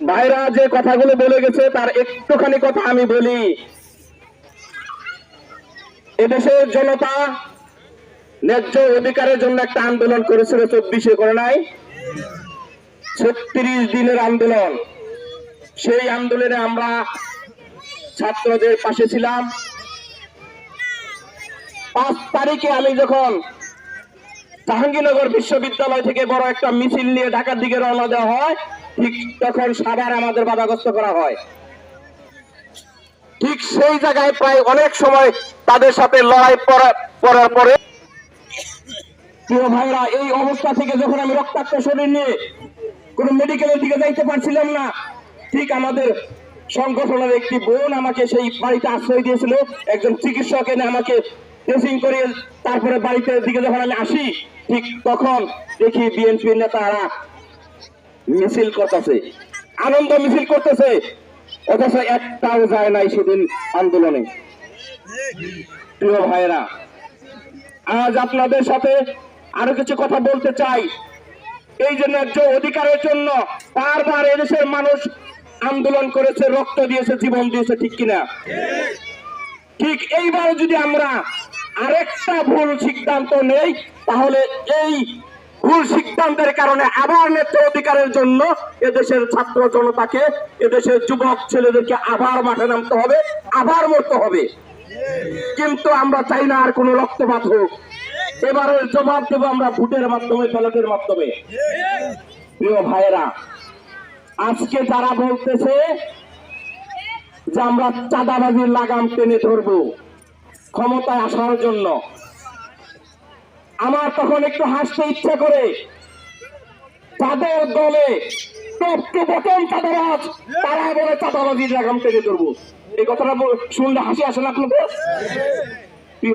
ভাইরা যে কথাগুলো বলে গেছে তার একটুখানি কথা আমি বলি। এদেশের জনতা ন্যায্য অধিকারের জন্য একটা আন্দোলন করেছিল, 24-এ করে নাই, 36 দিনের আন্দোলন। সেই আন্দোলনে আমরা ছাত্রদের পাশে ছিলাম। 5 তারিখে আমি যখন জাহাঙ্গীরনগর বিশ্ববিদ্যালয় থেকে বড় একটা মিছিল নিয়ে ঢাকার দিকে রওনা দেওয়া হয়, ঠিক তখন সাভার আমাদের বাধাগ্রস্ত করা হয়। ঠিক সেই জায়গায় প্রায় অনেক সময় তাদের সাথে লড়াই করার পরে প্রিয় ভাইরা, এই অবস্থা থেকে যখন আমি রক্তাক্ত শরীর নিয়ে কোন মেডিকেলের দিকে যাইতে পারছিলাম না, ঠিক আমাদের সংগঠনের একটি বোন আমাকে সেই বাড়িতে আশ্রয় দিয়েছিল। একজন চিকিৎসক এনে আমাকে ড্রেসিং করে তারপরে বাড়িতে দিকে যখন আমি আসি, ঠিক তখন দেখি বিএনপি নেতারা মিছিল করতেছে, আনন্দ মিছিল করতেছে, অথচ একটাও যায় নাই সেদিন আন্দোলনে। প্রিয় ভাইরা, আজ আপনাদের সাথে আরো কিছু কথা বলতে চাই। এই যে ন্যায্য অধিকারের জন্য বারবার এদেশের মানুষ আন্দোলন করেছে, রক্ত দিয়েছে, জীবন দিয়েছে, ঠিক কিনা? ঠিক এইবার যদি আমরা আরেকটা ভুল সিদ্ধান্ত নেই, তাহলে এই ভুল সিদ্ধান্তের কারণে আবার ন্যায্য অধিকারের জন্য এদেশের ছাত্র জনতাকে, এদেশের যুবক ছেলেদেরকে আবার মাঠে নামতে হবে, আবার মরতে হবে। কিন্তু আমরা চাই না আর কোনো রক্তপাত হোক। এবারের জবাব দেব আমরা ভোটের মাধ্যমে, ব্যালটের মাধ্যমে। প্রিয় ভাইয়েরা, আজকে যারা বলতেছে যে আমরা চাঁদাবাজির লাগাম টেনে ধরবো ক্ষমতায় আসার জন্য, আমার তখন একটু হাসতে ইচ্ছা করে। তাদের দলে টপ টু বটম চাঁদাবাজ, তারা বলে চাঁদাবাজির লাগাম টেনে ধরবো। এই কথাটা শুনলে হাসি আসে না আপনাদের?